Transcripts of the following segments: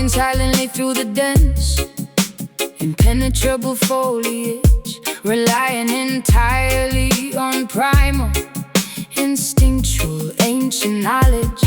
Silently through the dense, impenetrable foliage, relying entirely on primal, instinctual, ancient knowledge.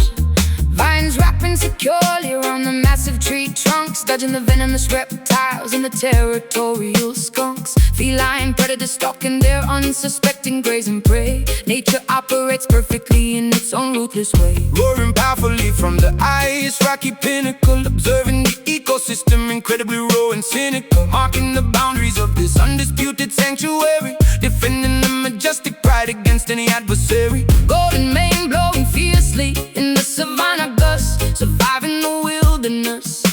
Vines wrapping securely around the massive tree trunks, dodging the venomous reptiles and the territorial skunks. Feline predators stalking their unsuspecting grazing prey. Nature operates perfectly in its own ruthless way. Roaring powerfully from the ice rocky pinnacle, observing the ecosystem incredibly raw and cynical, marking the boundaries of this undisputed sanctuary, defending the majestic pride against any adversary. Golden mane blowing fiercely in the savannah gust, surviving the wilderness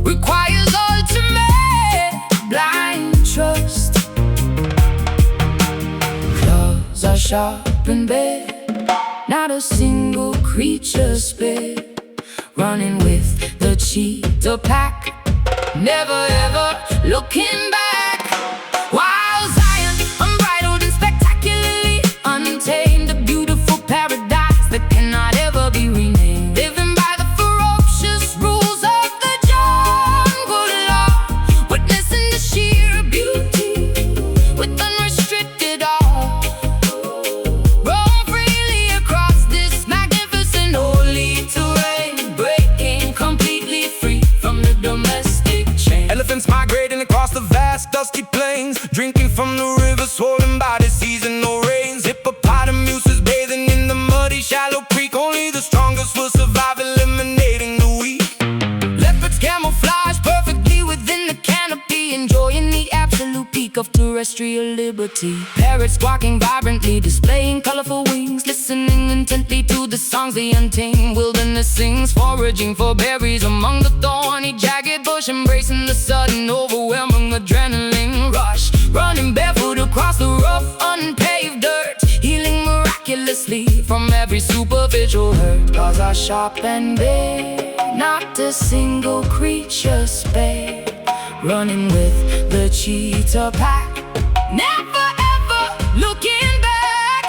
requires ultimate blind trust. Claws are sharp and bare, not a single creature spared, running with the cheetah pack, never ever looking back. Wild Zion, unbridled and spectacularly untamed, a beautiful paradise that cannot ever be renamed. Living by the ferocious rules of the jungle law, witnessing the sheer beauty with unrestricted awe. Roam freely across this magnificent holy terrain, breaking completely free from the domestic chain. Elephants migrating across the vast dusty plains, drinking from the rivers swollen by the seasonal rains. Hippopotamuses bathing in the muddy shallow creek, only the strongest will survive, eliminating the weak. Leopards camouflage perfectly within the canopy, enjoying the absolute peak of terrestrial liberty. Parrots squawking vibrantly, displaying colorful wings, listening intently to the songs the untamed wilderness sings, foraging for berries among the thorny jagged bush, embracing the sudden overwhelming adrenaline rush, running barefoot across the rough unpaved dirt, healing miraculously from every superficial hurt. Claws are sharp and bare, not a single creature spared, running with the cheetah pack, never ever looking back.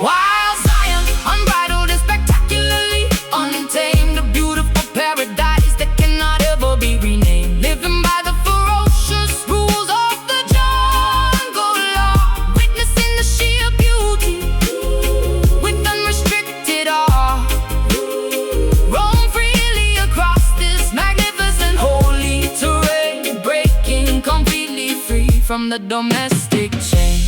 Wild Zion, unbridled and spectacularly untamed, a beautiful paradise that cannot ever be renamed. Living by the ferocious rules of the jungle law, witnessing the sheer beauty with unrestricted awe. Roam freely across this magnificent holy terrain, breaking completely free from the domestic chain.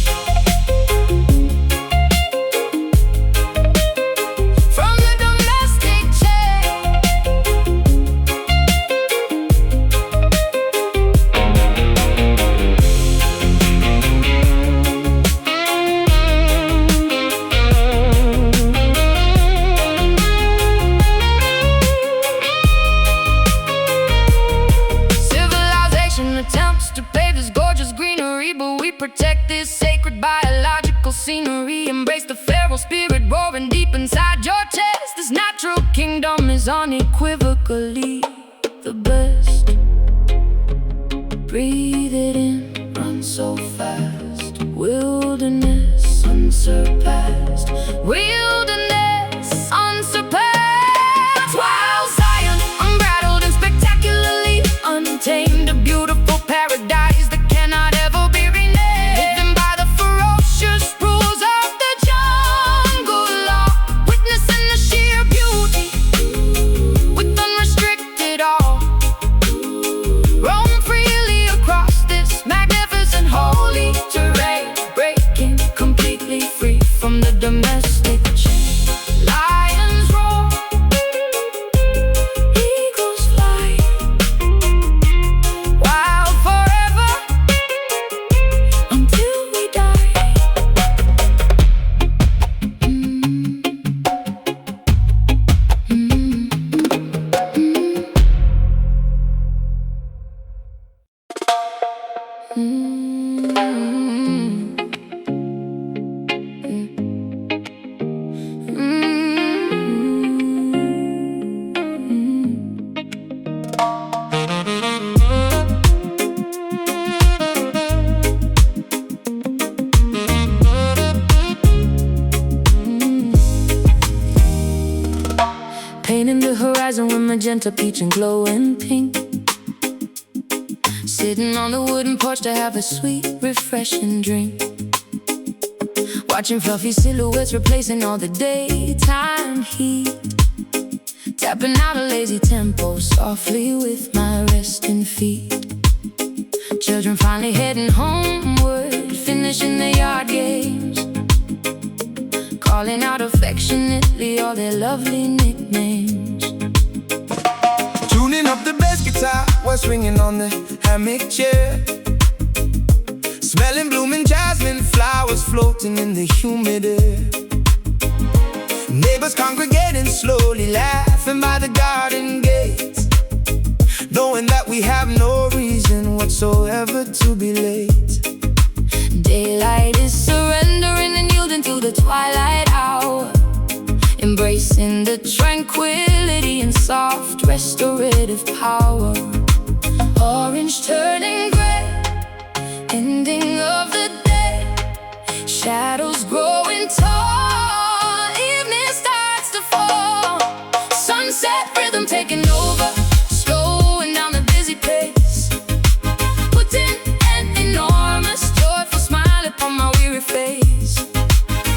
From the domestic chain. Civilization attempts to pave this gorgeous greenery, but we protect this sacred biological scenery. Embrace the feral spirit roaring deep inside your chest. This natural kingdom is unequivocally the best. Breathe it in, run so fast. Wilderness unsurpassed. Wilderness unsurpassed. Wild Zion, unbridled and spectacularly untamed, a beautiful paradise that cannot ever be renamed. Living by the ferocious rules of the jungle law, witnessing the sheer beauty with unrestricted awe. Roam freely across this magnificent Painting the horizon with magenta, peach, and glowing pink. Sitting on the wooden porch to have a sweet, refreshing drink. Watching fluffy silhouettes replacing all the daytime heat. Tapping out a lazy tempo softly with my resting feet. Children finally heading homeward, finishing their yard games, calling out affectionately all their lovely nicknames. Tuning up the bass guitar while swinging on the hammock chair. Smelling blooming jasmine flowers floating in the humid air. Neighbors congregating slowly, laughing by the garden gates, knowing that we have no reason whatsoever to be late. Daylight is surrendering and yielding to the twilight hour, embracing the tranquility and soft restorative power. Orange turning gray, ending of the day. Shadows growing tall, evening starts to fall. Sunset rhythm taking over, slowing down the busy pace, putting an enormous joyful smile upon my weary face.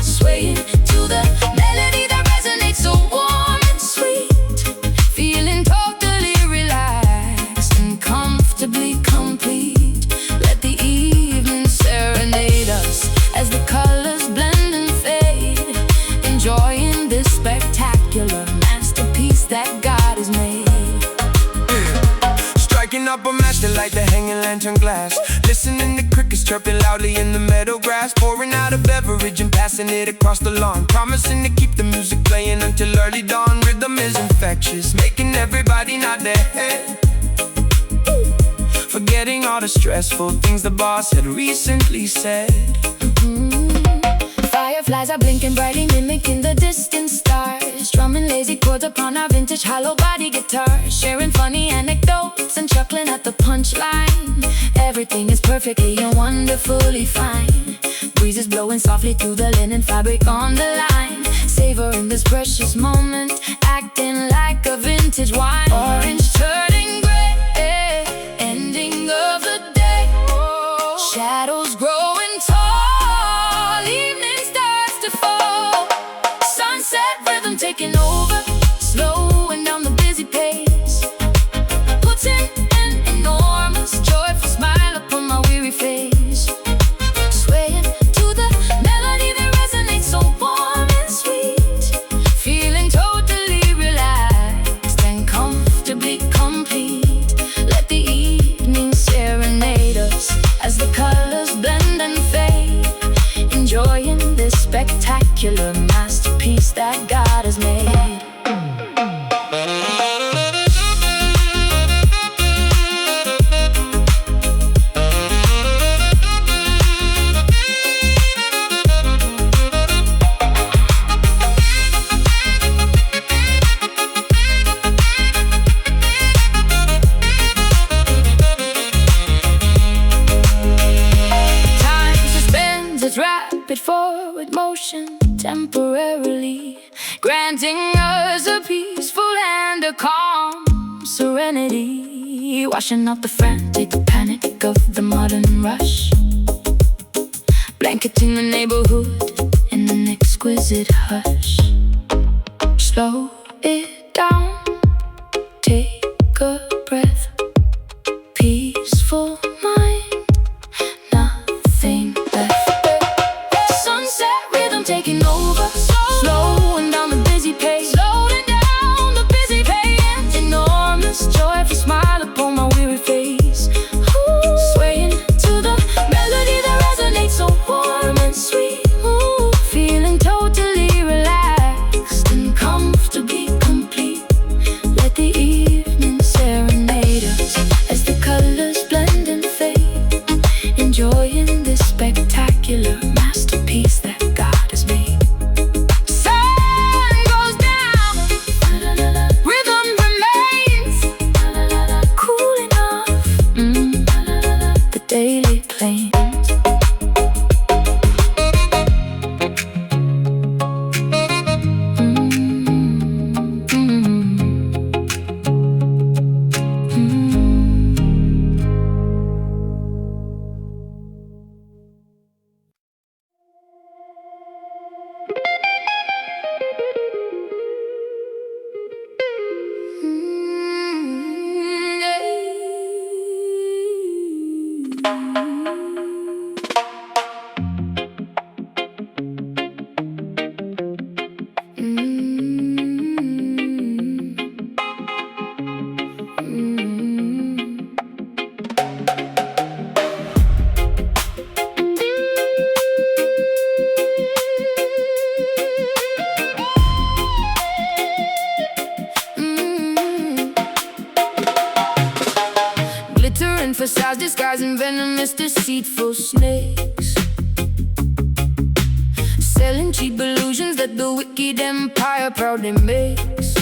Swaying to the melody that resonates so warm and sweet, feeling totally relaxed and comfortably complete. Let the evening serenade us as the colors blend and fade, enjoying this spectacular masterpiece that God has made. Striking up a match to light the hanging lantern glass, listening to crickets chirping loudly in the meadow grass, pouring out a beverage and passing it across the lawn, promising to keep the music playing until early dawn. Rhythm is infectious, making everybody nod their head, forgetting all the stressful things the boss had recently said. Fireflies are blinking brightly, mimicking the distant stars, strumming lazy chords upon our vintage hollow body guitar, sharing funny anecdotes and chuckling at the punchline. Everything is perfectly and wonderfully fine. Breezes blowing softly through the linen fabric on the line, savoring this precious moment, acting like a vintage wine. Orange turning gray, ending of the day. Shadows growing tall, evening starts to fall. Sunset rhythm taking over, slowing down the busy pace, putting an enormous joyful smile upon my weary face. Swaying to the melody that resonates so warm and sweet, feeling totally relaxed and comfortably complete. Let the evening serenade us as the colors blend and fade, enjoying this spectacular masterpiece that God has made. Its rapid forward motion, temporarily granting us a peaceful and a calm serenity, washing out the frantic panic of the modern rush, blanketing the neighborhood in an exquisite hush. Slow it down, take a breath, peaceful mind, nothing left. Taking over, slowing down the busy pace, slowing down the busy pace. Enormous joyful smile upon my weary face. Ooh, swaying to the melody that resonates so warm and sweet. Ooh, feeling totally relaxed and comfortably enjoying this spectacular masterpiece that God has made. Sun goes down, rhythm remains, cooling off the daily plains. Emphasize, disguising venomous, deceitful snakes, selling cheap illusions that the wicked empire proudly makes.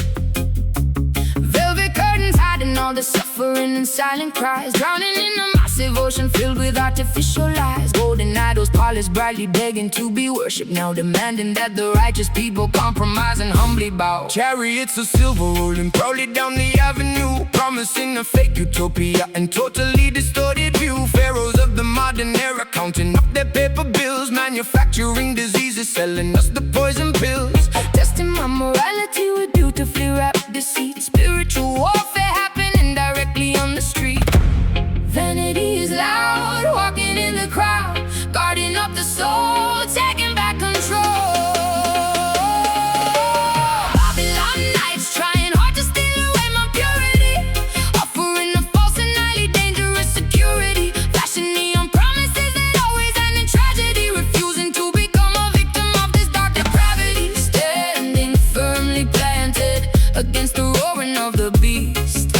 Velvet curtains hiding all the suffering and silent cries, drowning in a massive ocean filled with artificial lies. Golden idols polished brightly, begging to be worshipped, now demanding that the righteous people compromise and humbly bow. Chariots of silver rolling proudly down the avenue, promising a fake utopia and totally distorted view. Pharaohs of the modern era counting up their paper bills, manufacturing diseases, selling us the poison pills, testing my morality with beautifully wrapped deceit. Spiritual warfare happening directly on the street. Vanity is loud, walking in the crowd, guarding up the soul, taking back control. Babylon nights trying hard to steal away my purity, offering a false and highly dangerous security, flashing neon promises that always end in tragedy, refusing to become a victim of this dark depravity, standing firmly planted against the roaring of the beast,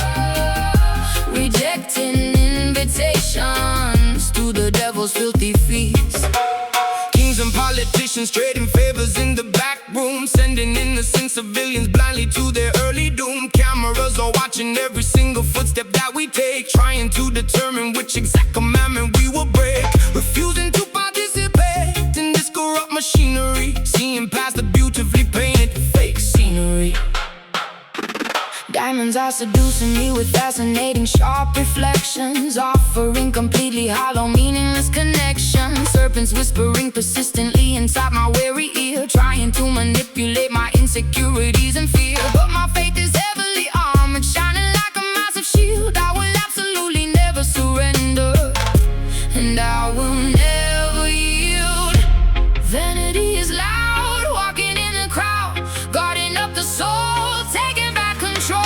rejecting invitations to the devil's filthy feast. Kings and politicians trading favors in the back room, sending innocent civilians blindly to their early doom. Cameras are watching every single footstep that we take, trying to determine which exact commandment we will break, refusing to participate in this corrupt machinery, seeing past the beautifully painted fake scenery. Diamonds are seducing me with fascinating sharp reflections, offering completely hollow meaningless connections. Serpents whispering persistently inside my weary ear, trying to manipulate my insecurities and fear. But my faith is heavily armored, shining like a massive shield. I will absolutely never surrender, and I will never yield. Vanity is loud, walking in the crowd, guarding up the soul, taking back control.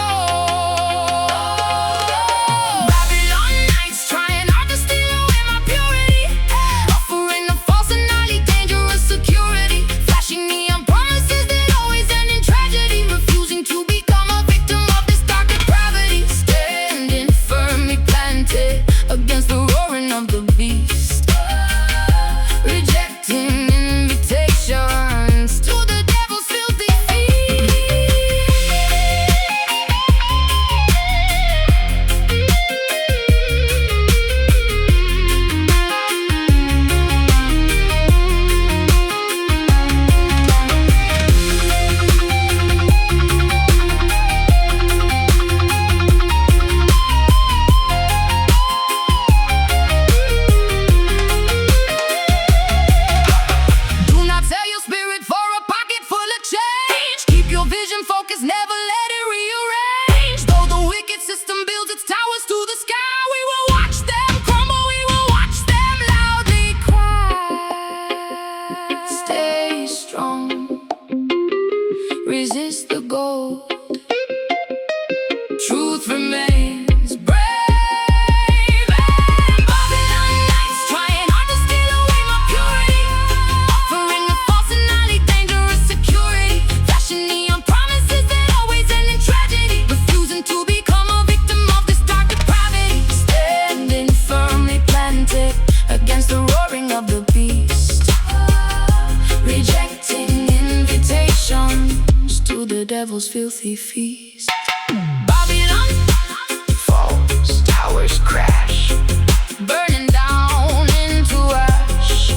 Babylon nights trying hard to steal away my purity, offering a false and highly dangerous security, flashing neon promises that always end in tragedy, refusing to become a victim of this dark depravity, standing firmly planted against the roaring of the beast, rejecting invitations devil's filthy feast. Babylon Falls, towers crash, burning down into ash.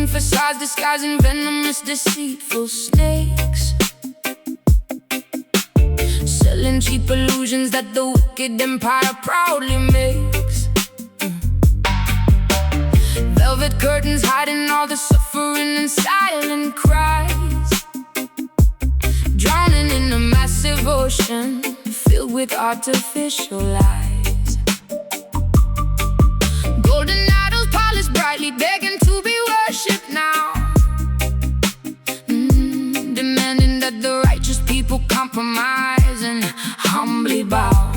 Facades disguising venomous, deceitful snakes, selling cheap illusions that the wicked empire proudly makes. Velvet curtains hiding all the suffering and silent cries, drowning in a massive ocean filled with artificial lies. Golden idols polished brightly, begging to be worshipped now, demanding that the righteous people compromise and humbly bow.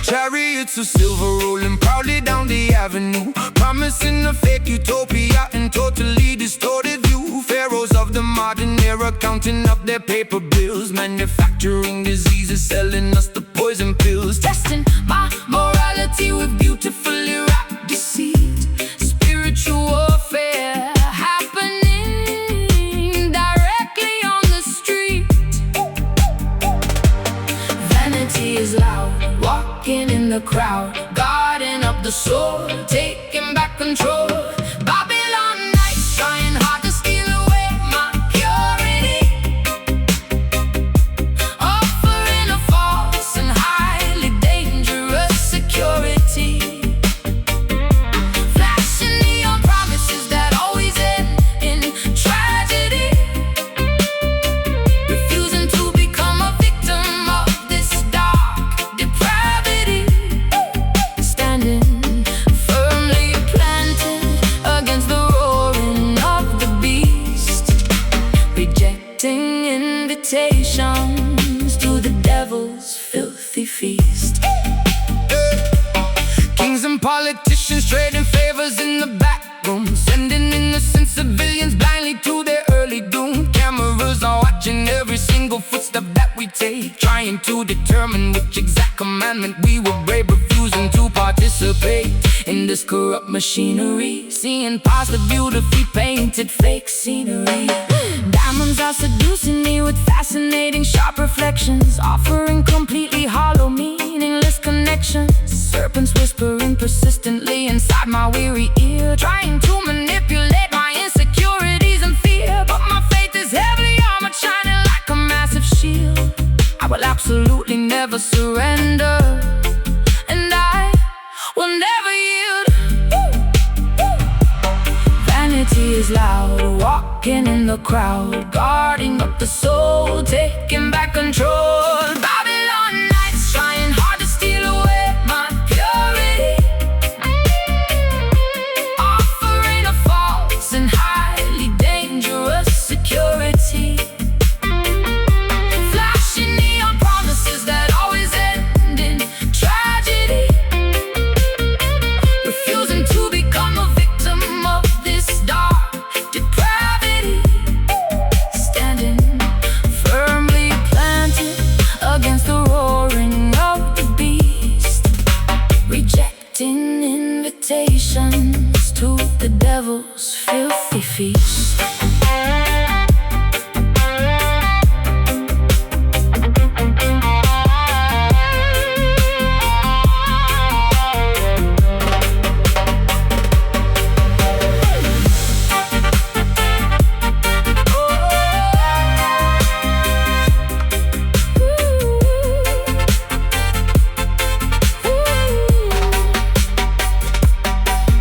Chariots of silver rolling proudly down the avenue, promising a fake utopia and totally distorted view. Pharaohs of the modern era counting up their paper bills, manufacturing diseases, selling us the poison pills, Testing my morality with beautifully wrapped deceit. Spiritual warfare happening directly on the street. Vanity is loud, walking in the crowd, guarding up the soul, taking back control. Babylon nights trying hard to steal away my purity, offering a false and highly dangerous security, flashing neon promises that always end in tragedy, refusing to become a victim of this dark depravity, standing firmly planted against the roaring of the beast, rejecting invitations to the devil's filthy feast. Kings and politicians trading favors in the back room, sending innocent civilians blindly to their early doom. Cameras are watching every single footstep that we take, trying to determine which exact commandment we will brave, refusing to participate in this corrupt machinery, seeing past the beautifully painted fake scenery. Diamonds are seducing me with fascinating sharp reflections, offering completely hollow meaningless connections. Serpents whispering persistently inside my weary ear, trying to manipulate my insecurities and fear. But my faith is heavily armored, shining like a massive shield. I will absolutely never surrender, and I will never yield. Vanity is loud, walking in the crowd, guarding up the soul, taking back control. Babylon nights trying hard to steal away my purity, offering a false and highly dangerous security, flashing neon promises that always end in tragedy, refusing to become a victim of this dark depravity, standing firmly planted against the roaring of the beast, rejecting invitations to the devil's filthy feast.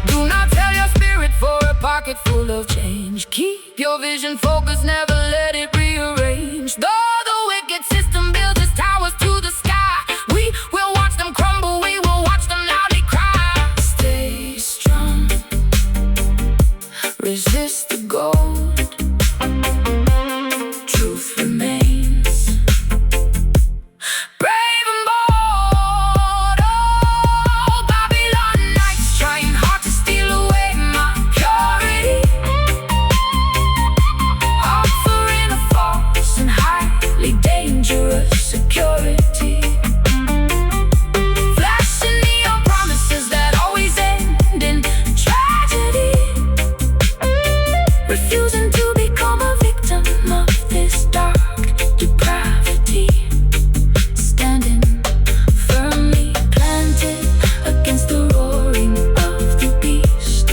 Do not tell your spirit for a pocket full of change. Keep your vision focused, never let it rearrange. Those resist the gold. Truth remains. Brave and bold. Oh, Babylon nights trying hard to steal away my purity, offering a false and highly dangerous security. Flashing neon promises that always end in tragedy. Refusing to become a victim of this dark depravity. Standing firmly planted against the roaring of the beast.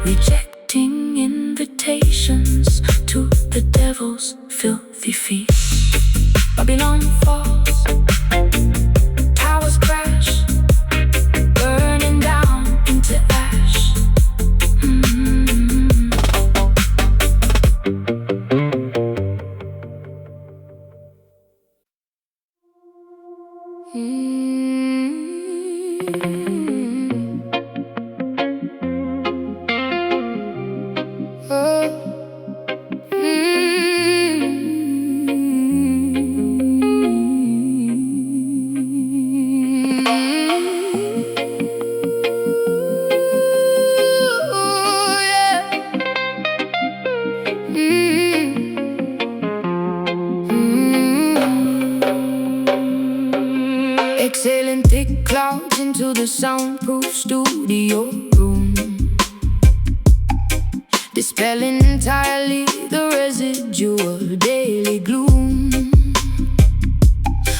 Rejecting invitations to the devil's filthy feast. Babylon falls, towers crash, burning down into ash. Exhaling thick clouds into the soundproof studio room, dispelling entirely the residual daily gloom.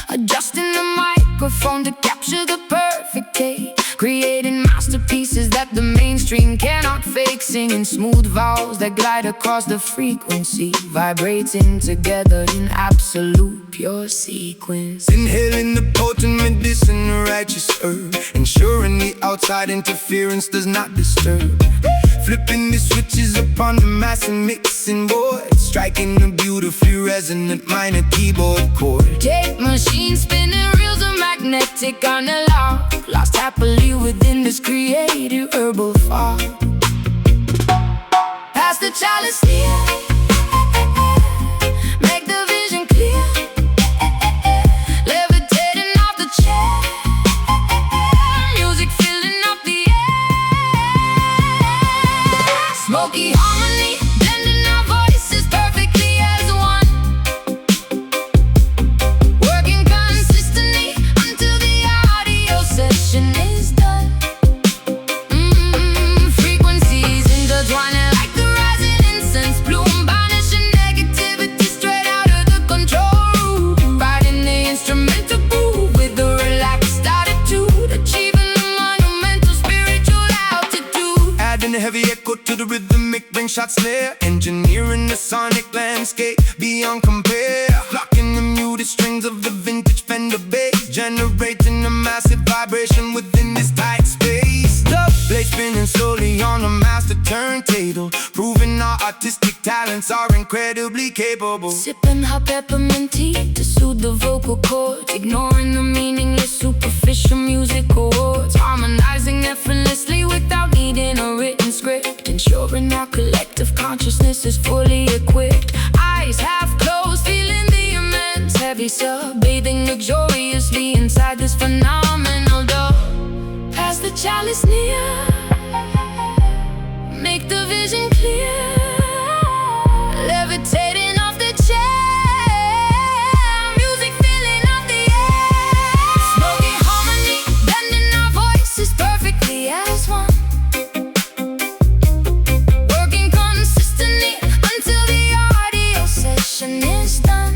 Adjusting the microphone to capture the perfect take, creating masterpieces that the mainstream cannot fake. Singing smooth vowels that glide across the frequency, vibrating together in absolute pure sequence. Inhaling the potent medicine, righteous herb, ensuring the outside interference does not disturb. Flipping the switches upon the mass and mixing board, striking a beautifully resonant minor keyboard chord. Tape machine spinning, reels are magnetic on the loud, lost happily within this creative herbal fog. Pass the chalice near, make the vision clear. Levitating off the chair, music filling up the air. Smoky harmony, blending our voices perfectly as one. Working consistently until the audio session is done. Frequencies intertwining like the rising incense bloom, banishing negativity straight out of the control room. Riding the instrumental groove with a relaxed attitude, achieving the monumental spiritual altitude. Adding a heavy echo to the rhythmic ring shot snare, engineering the sonic landscape beyond compare. Locking the muted strings of the vintage Fender bass, generating a massive vibration within this tight space. The blade spinning slowly on a master turntable, proving our artistic talents are incredibly capable. Sipping hot peppermint tea to soothe the vocal cords, ignoring the meaningless superficial music chords. Harmonizing effortlessly without needing a written script, ensuring our collective consciousness is fully equipped. Eyes half closed, feeling the immense heavy sub, bathing luxuriously inside this phenomenal dove. Pass the chalice near, make the vision clear. Levitating off the chair, music filling up the air. Smoky harmony, blending our voices perfectly as one. Working consistently until the audio session is done.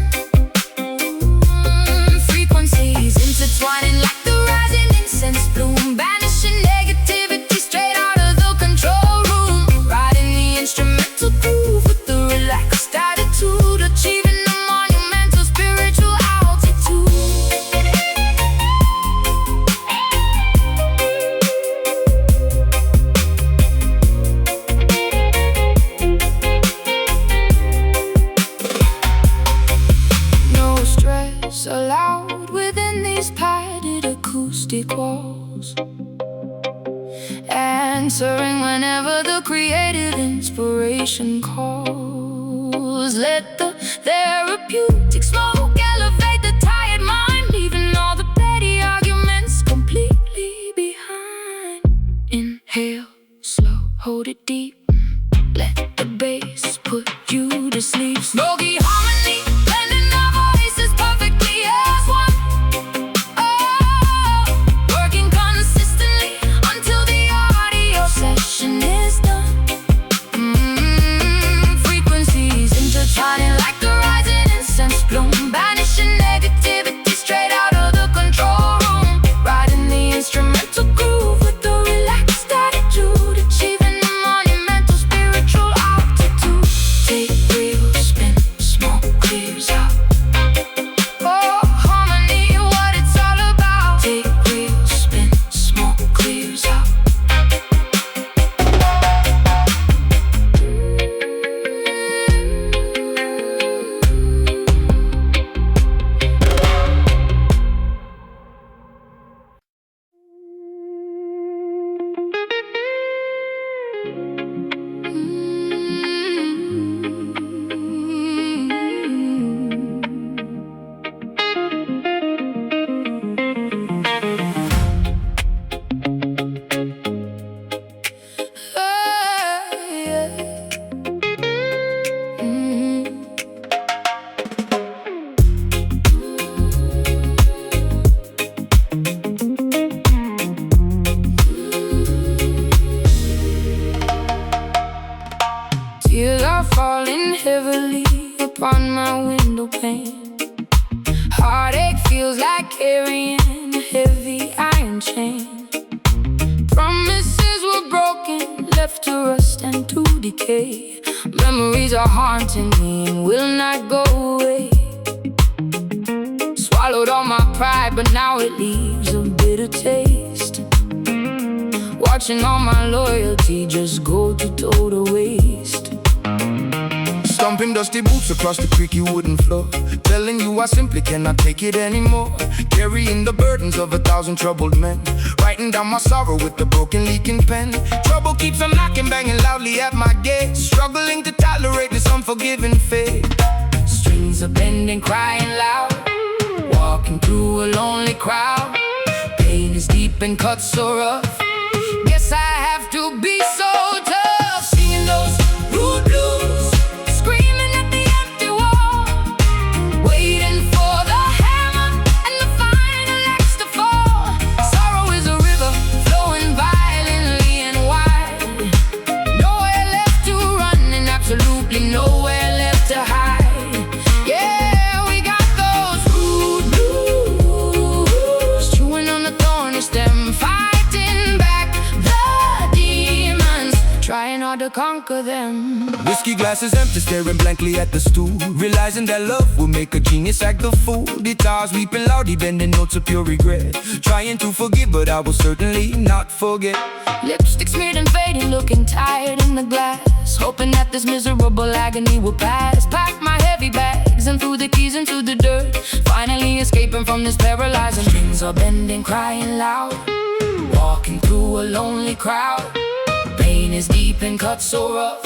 Frequencies intertwining like the rising incense bloom, banishing negativity straight out of the control room. Riding the instrument whenever the creative inspiration calls. Let the therapeutic smoke elevate the tired mind, leaving all the petty arguments completely behind. Inhale slow, hold it deep, let the bass put you to sleep. Smoky harmony, blending our voices perfectly as one. Oh, working consistently until the audio session is done. Frequencies intertwining like the rising incense bloom, banishing negativity straight out of the control room. Riding the instrumental groove with the relaxed attitude, achieving a monumental spiritual altitude. Take real spin, smoke clears out. Oh, harmony, what it's all about. Take real spin, smoke clears out. Tears are falling heavily upon my window pane. Heartache feels like carrying a heavy iron chain. Promises were broken, left to rust and to decay. Memories are haunting me and will not go away. Swallowed all my pride, but now it leaves a bitter taste. Watching all my loyalty just go to total waste. Stomping dusty boots across the creaky wooden floor, telling you I simply cannot take it anymore. Carrying the burdens of 1,000 troubled men, writing down my sorrow with the broken leaking pen. Trouble keeps on knocking, banging loudly at my gate, struggling to tolerate this unforgiving fate. Strings are bending, crying loud, walking through a lonely crowd. Pain is deep and cuts so rough, guess I have to be so tough. Singing those rude blues, screaming at the empty wall, waiting for the hammer and the final axe to fall. Sorrow is a river flowing violently and wide, nowhere left to run and absolutely nowhere left to hide. Yeah, we got those rude blues, chewing on the thorny stem, fighting back the demons, trying hard to conquer them. Whiskey glasses empty, staring blankly at the stool, realizing that love will make a genius act the fool. Guitars weeping loudly, bending notes of pure regret, trying to forgive, but I will certainly not forget. Lipstick smeared and fading, looking tired in the glass, hoping that this miserable agony will pass. Pack my heavy bags and threw the keys into the dirt, finally escaping from this paralyzing. Strings are bending, crying loud, walking through a lonely crowd. Pain is deep and cuts so rough,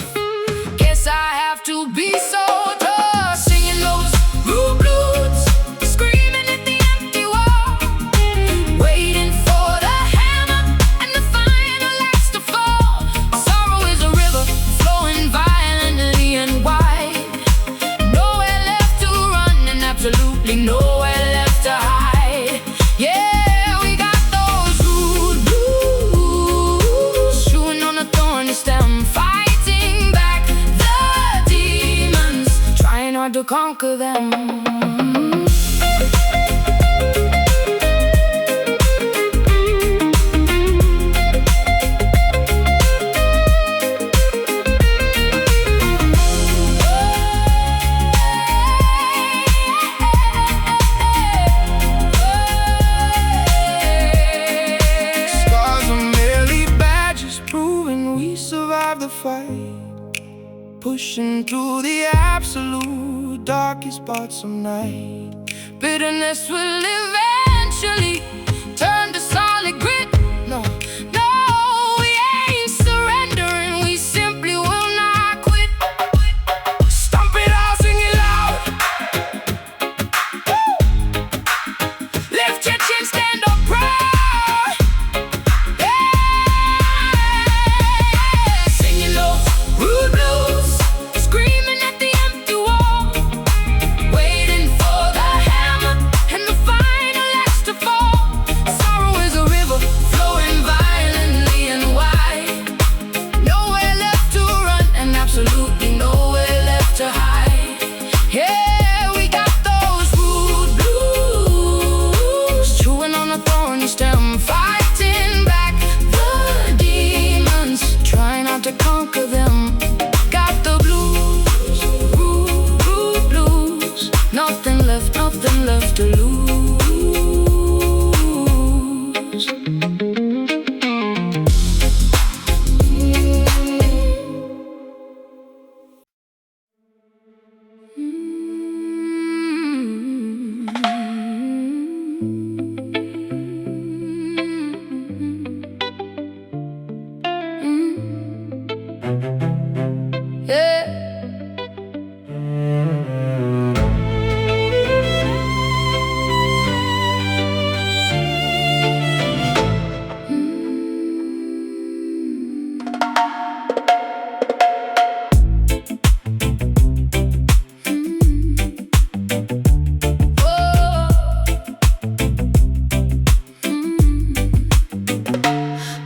guess I have to be so tough. Singing those rude blues, screaming at the empty wall, waiting for the hammer and the final axe to fall. Sorrow is a river flowing violently and wide, nowhere left to run and absolutely nowhere left to hide. Yeah, we got those rude blues, chewing on a thorny stem, fighting back the demons, trying hard to conquer them. Scars are merely badges, proving we survived the fight, pushing through the absolute darkest parts of night. Bitterness will eventually turn to solid grit. No, we ain't surrendering. want to conquer them. Got the blues, blues. Nothing left to lose.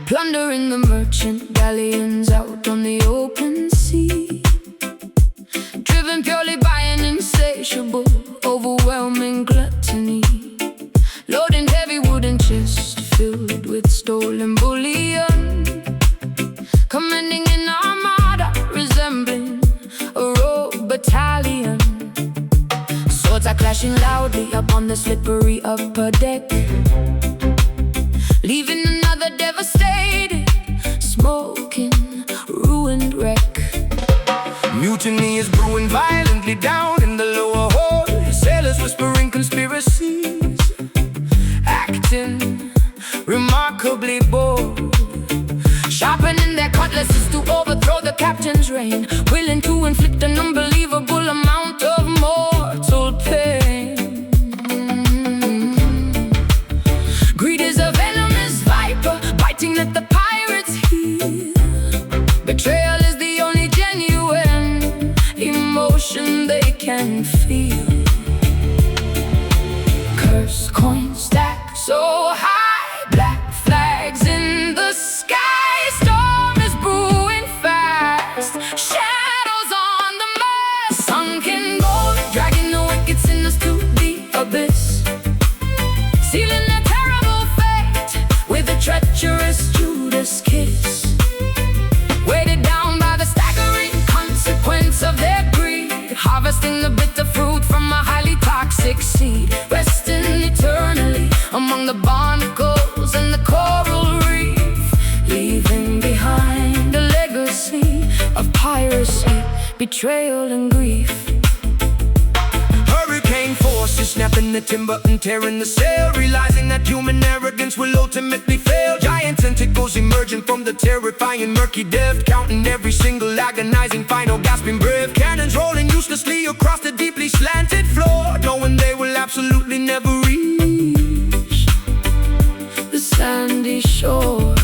Plundering the merchant galleons out on the open sea, driven purely by an insatiable, overwhelming gluttony, loading heavy wooden chests filled with stolen bullion, commanding an armada resembling a rogue battalion. Swords are clashing loudly upon the slippery upper deck, leaving another devastated, smoking, ruined wreck. Mutiny is brewing violently down in the lower hold, sailors whispering conspiracies, acting remarkably bold, sharpening their cutlasses to overthrow the captain's reign, willing to inflict an unbelievable amount of mortal pain. Greed is a venomous viper, biting at the pirates' heel. Betrayal is the only genuine emotion they can feel. Curse coins stack so high, black flags in the sky. Storm is brewing fast, shadows on the mast. Sunken gold, dragging the wicked sinners to the abyss, sealing their terrible fate with a treacherous Judas kiss. Weighted down by the staggering consequence of their greed, harvesting the bitter fruit from a highly toxic seed, resting eternally among the barnacles and the coral reef, leaving behind a legacy of piracy, betrayal and grief. Hurricane forces snapping the timber and tearing the sail, realizing that human arrogance will ultimately fail. Giant tentacles emerging from the terrifying murky depth, counting every single agonizing final gasping breath. Cannons rolling uselessly across the deeply slanted floor, knowing they will absolutely never reach the sandy shore.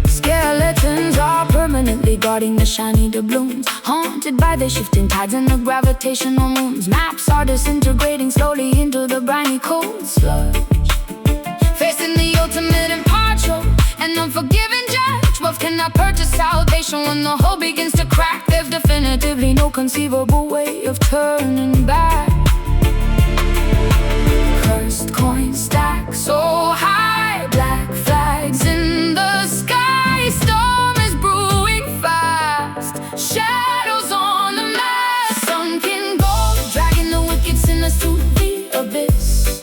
Skeletons are permanently guarding the shiny doubloons, haunted by the shifting tides and the gravitational moons. Maps are disintegrating slowly into the briny cold sludge, facing the ultimate impartial and unforgiving judge. Wealth cannot purchase salvation when the whole begins to crack. There's definitively no conceivable way of turning back. Cursed coins stack so high, black flags in the sky. Storm is brewing fast, shadows on the mast. Sunken gold, dragging the wicked sinners to the abyss,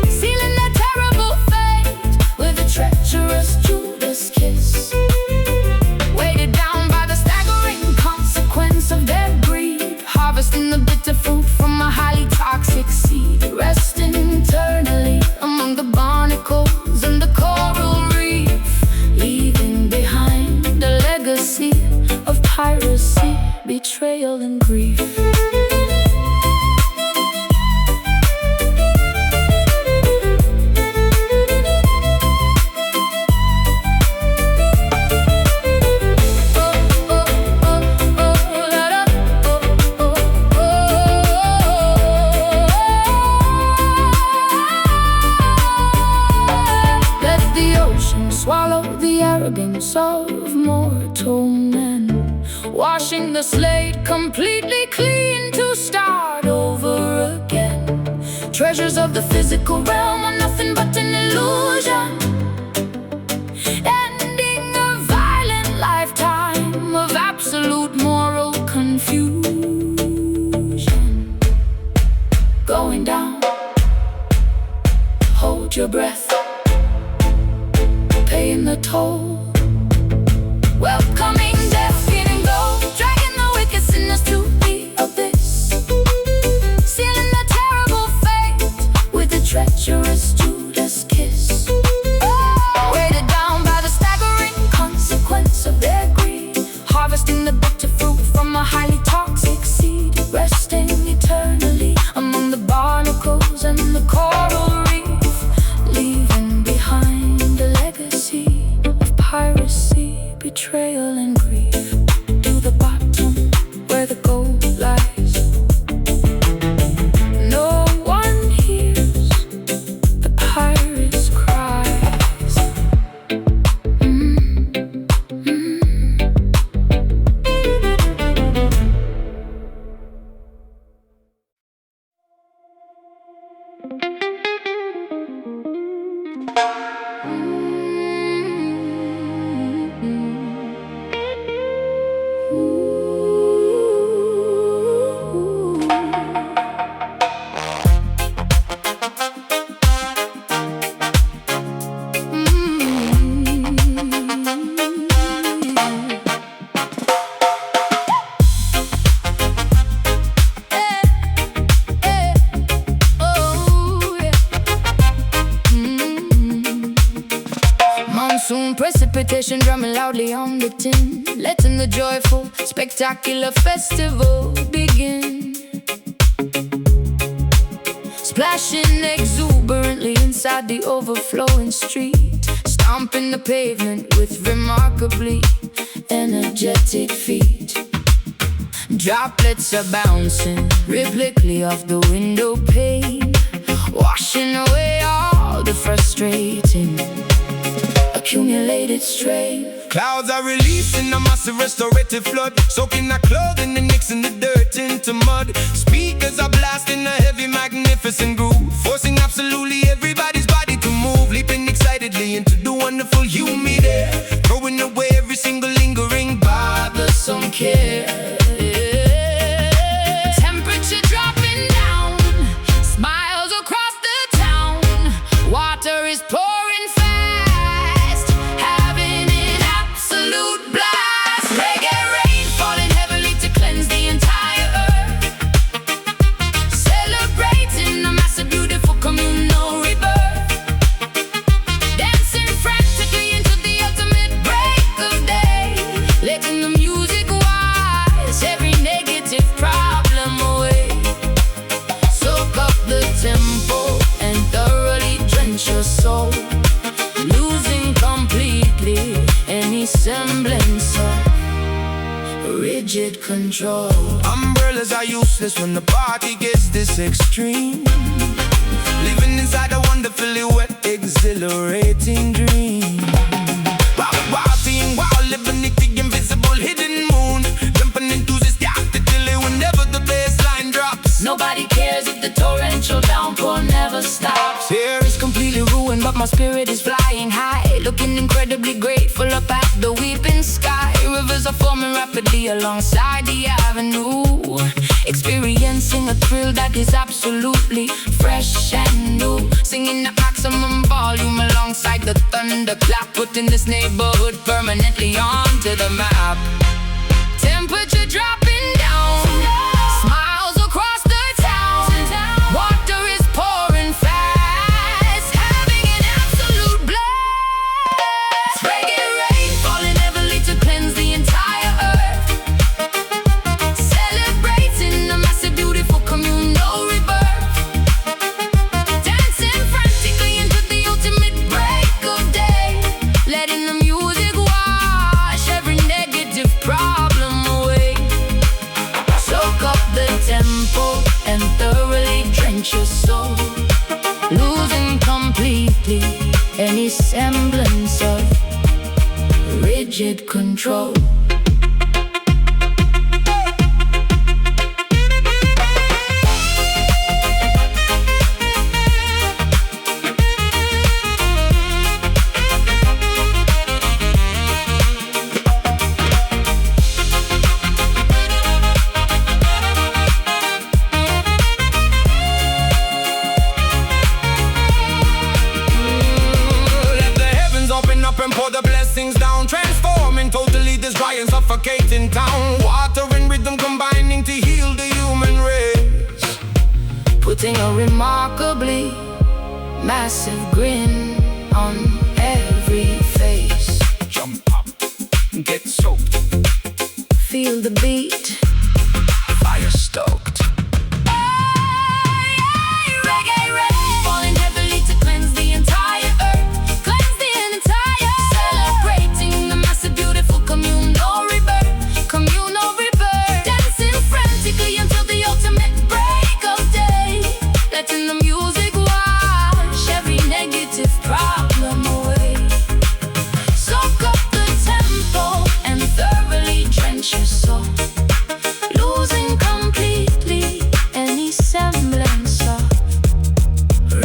sealing their terrible fate with a treacherous Judas kiss. Weighted down by the staggering consequence of their greed, harvesting the bitter fruit from a highly toxic seed, resting eternally among the barnacles and the coral reef, leaving behind a legacy of piracy, betrayal and grief. Swallow the arrogance of mortal men, washing the slate completely clean to start over again. Treasures of the physical realm are nothing but an illusion, ending a violent lifetime harvesting the bitter fruit from a highly toxic seed, resting eternally among the barnacles and the coral reef, leaving behind a legacy of piracy, betrayal and grief. To the bottom where the gold lies, no one hears the pirate's cries. Monsoon precipitation drumming loudly on the tin, letting the joyful, spectacular festival begin. Splashing exuberantly inside the overflowing street, stomping the pavement with remarkably energetic feet. Droplets are bouncing rhythmically off the window pane, washing away all the frustrating accumulated strain. Clouds are releasing a massive restorative flood, soaking our clothing and mixing the dirt into mud. Speakers are blasting a heavy, magnificent groove, forcing absolutely everybody's body to move, leaping excitedly into the wonderful humid air, throwing away every single lingering bothersome care. Temperature dropping down, smiles across the town. Water is pouring fast, having an absolute blast. Reggae rain falling heavily to cleanse the entire earth, celebrating a massive, beautiful communal rebirth. Dancing frantically into the ultimate break of day, letting the music wash every negative problem away. Soak up the tempo and thoroughly drench your soul, losing completely any semblance of rigid control. Umbrellas are useless when the party gets this extreme, living inside a wonderfully wet, exhilarating dream. Partying while living beneath the invisible hidden moon, jumping enthusiastically whenever the bassline drops. Nobody cares if the torrential downpour never stops. Here It's completely ruined, but my spirit is flying high, looking incredibly grateful up at the weeping sky. Rivers are forming rapidly alongside the avenue, experiencing a thrill that is absolutely fresh and new. Singing at maximum volume alongside the thunderclap, putting this neighborhood permanently onto the map. Temperature dropping down, smiles across the town. Water is pouring fast, having an absolute blast. Reggae rain falling heavily to cleanse the entire earth, celebrating a massive, beautiful communal rebirth. Dancing frantically into the ultimate break of day, letting the music wash every negative problem away. Soak up the tempo and thoroughly drench your soul, losing completely any semblance of rigid control. let the heavens open up and pour the blessings down, transforming totally this dry and suffocating town. Water and rhythm combining to heal the human race, Putting a remarkably massive grin on every face. jump up, get soaked, feel the beat. Fire stoked. Reggae rain, falling heavily to cleanse the entire earth. Cleanse the entire celebrating the massive, beautiful communal rebirth. Communal rebirth. Dancing frantically until the ultimate break of day. Letting the music wash every negative problem away. Soak up the tempo and thoroughly drench your soul. Losing completely any semblance of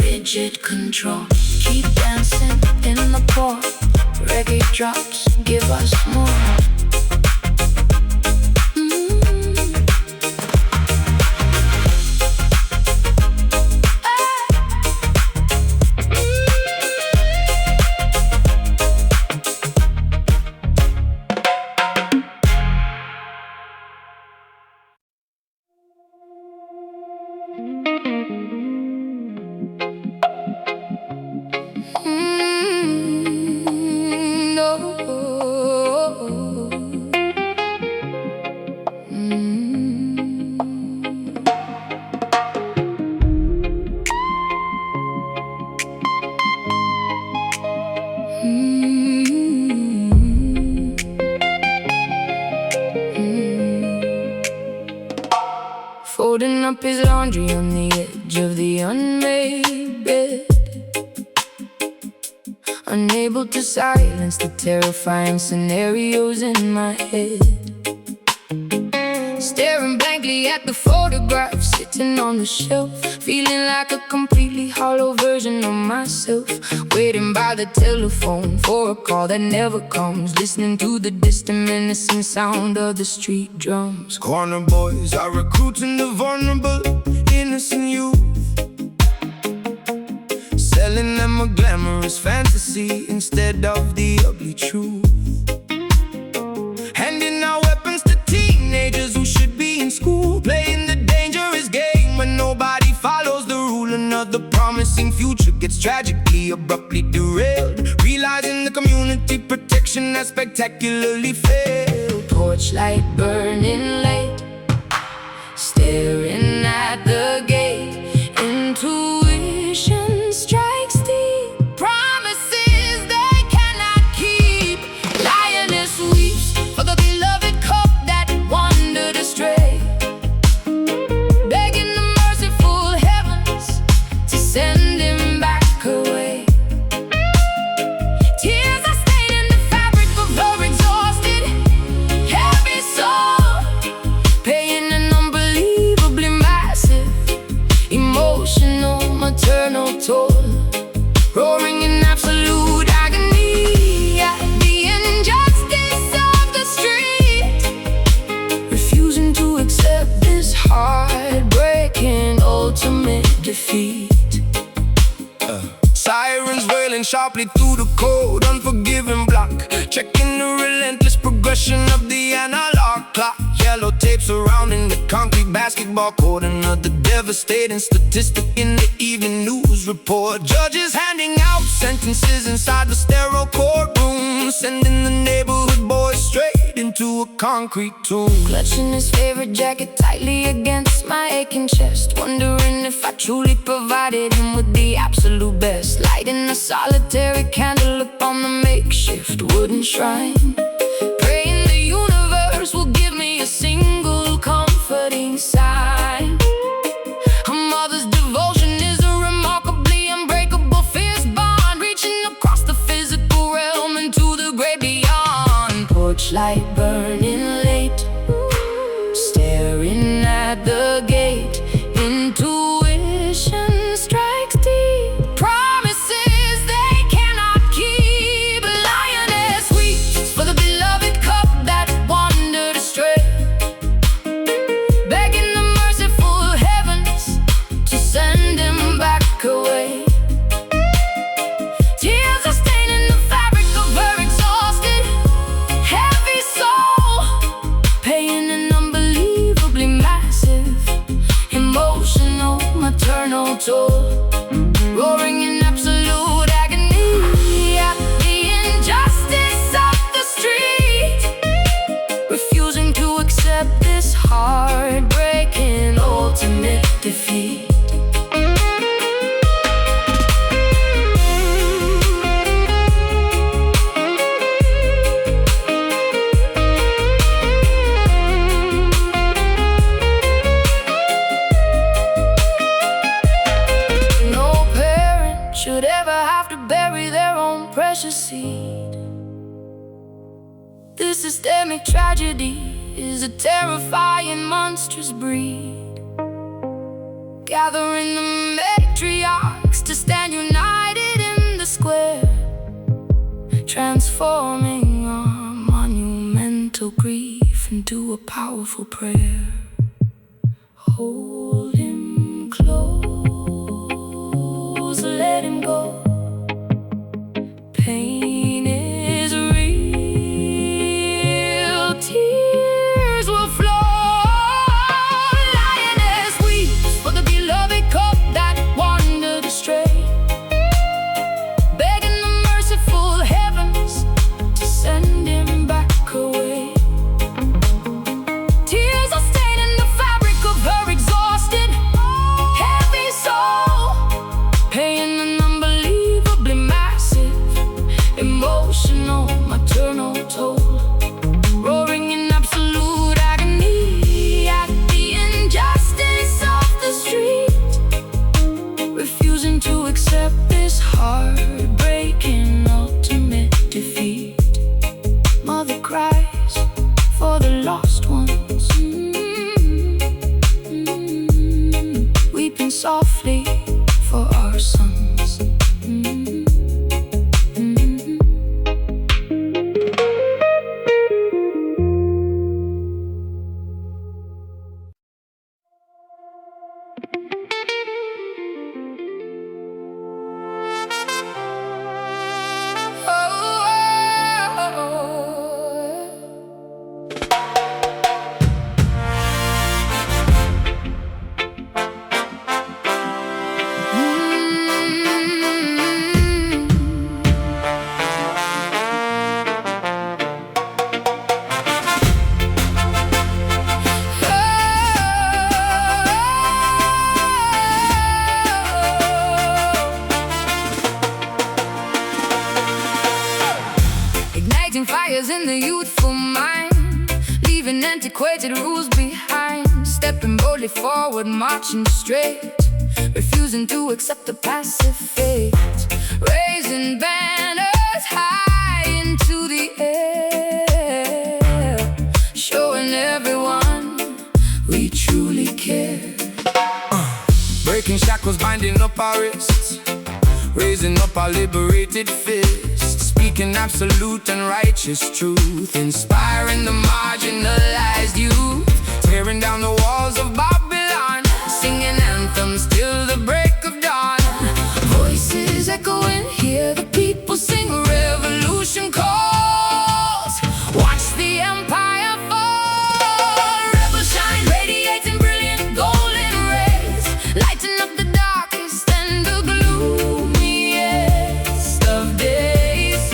rigid control. Keep dancing in the core. Reggae drops give us more. Folding up his laundry on the edge of the unmade bed, unable to silence the terrifying scenarios in my head. Staring blankly at the photograph sitting on the shelf, feeling like a completely hollow version of myself. Waiting by the telephone for a call that never comes, listening to the distant menacing sound of the street drums. Corner boys are recruiting the vulnerable, innocent youth, selling them a glamorous fantasy instead of the ugly truth. Handing out weapons to teenagers who should be in school, playing the dangerous game when nobody follows the rule. Another promising future gets tragically, abruptly derailed, realizing the community protection has spectacularly failed. Torchlight burning late, staring at the gate. Intuition strikes deep, promises they cannot keep. Lioness weeps for the beloved cup that wandered astray, begging the merciful heavens to send him back away. Tears are staining the fabric of her exhausted, heavy soul, paying an unbelievably massive emotional, maternal toll. Roaring in absolute agony at the injustice of the street, refusing to accept this heartbreaking ultimate defeat. Sirens wailing sharply through the cold, unforgiving block, checking the relentless progression of the analog clock. Yellow tape surrounding the concrete basketball court, another devastating statistic in the evening news report. Judges handing out sentences inside the sterile courtroom, sending the neighborhood boys straight into a concrete tomb. Clutching his favorite jacket tightly against my aching chest, wondering if I truly provided him with the absolute best. Lighting a solitary candle upon the makeshift wooden shrine, praying the universe will give me a single comforting sign. A mother's devotion is a remarkably unbreakable fierce bond, reaching across the physical realm into the great beyond. Torchlight burning late, staring at the gate. Intuition strikes deep, promises they cannot keep. Lioness weeps for the beloved cup that wandered astray, begging the merciful heavens to send him back away. Tears are staining the fabric of her exhausted, heavy soul, paying an unbelievably massive emotional, maternal toll. Roaring in absolute agony at the injustice of the street, refusing to heartbreaking, ultimate defeat. Should ever have to bury their own precious seed. This systemic tragedy is a terrifying, monstrous breed, gathering the matriarchs to stand united in the square, transforming our monumental grief into a powerful prayer. Hold him close, let him go. Pain is real, tears will flow. Lioness weeps for the beloved cub that wandered astray, begging the merciful heavens to send him back away. Tears are staining the fabric of her exhausted, heavy soul, paying an unbelievably massive emotional, maternal toll, roaring in absolute agony at the injustice of the street, refusing to accept this heartbreaking, ultimate defeat. Mother cries for the lost ones, weeping softly for our sons. Igniting fires in the youthful mind, leaving antiquated rules behind, stepping boldly forward, marching straight, refusing to accept the passive fate, raising banners high into the air, showing everyone we truly care. Breaking shackles, binding up our wrists, raising up our liberated fists, speaking absolute and righteous truth, inspiring the marginalized youth, tearing down the walls of Babylon, singing anthems till the break of dawn. Voices echoing, hear the people sing, revolution calls, watch the empire fall. Rebel shine, radiating brilliant golden rays, lighting up the darkest and the gloomiest of days.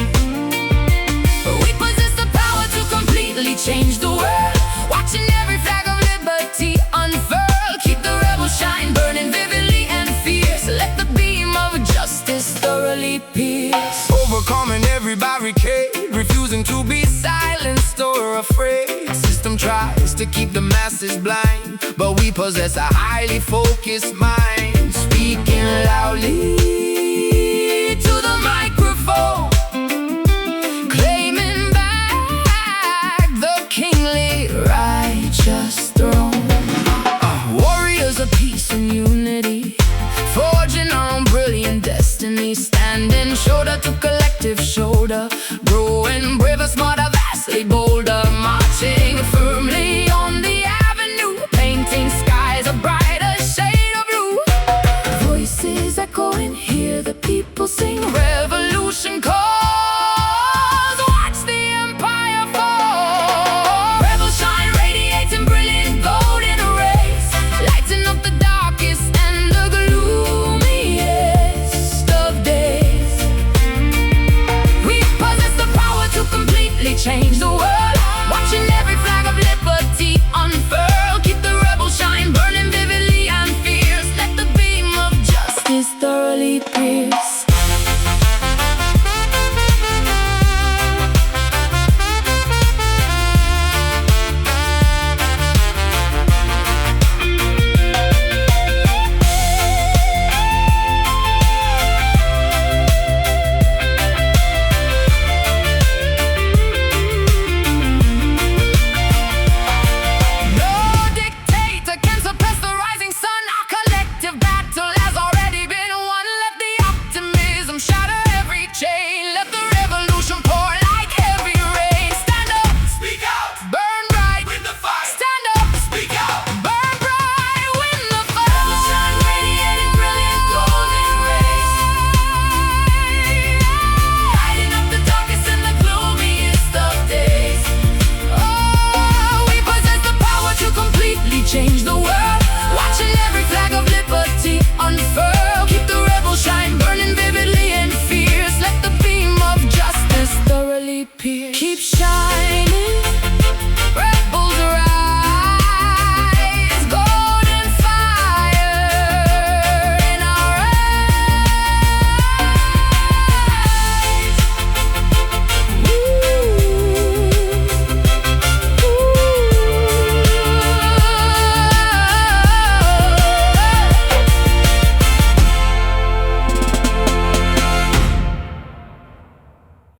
We possess the power to completely change the world, watching every flag of liberty unfurl. Keep the rebel shine burning vividly and fierce, let the beam of justice thoroughly pierce. Overcoming every barricade, refusing to be silenced or afraid. System tries to keep the masses blind, but we possess a highly focused mind, speaking loudly to the microphone,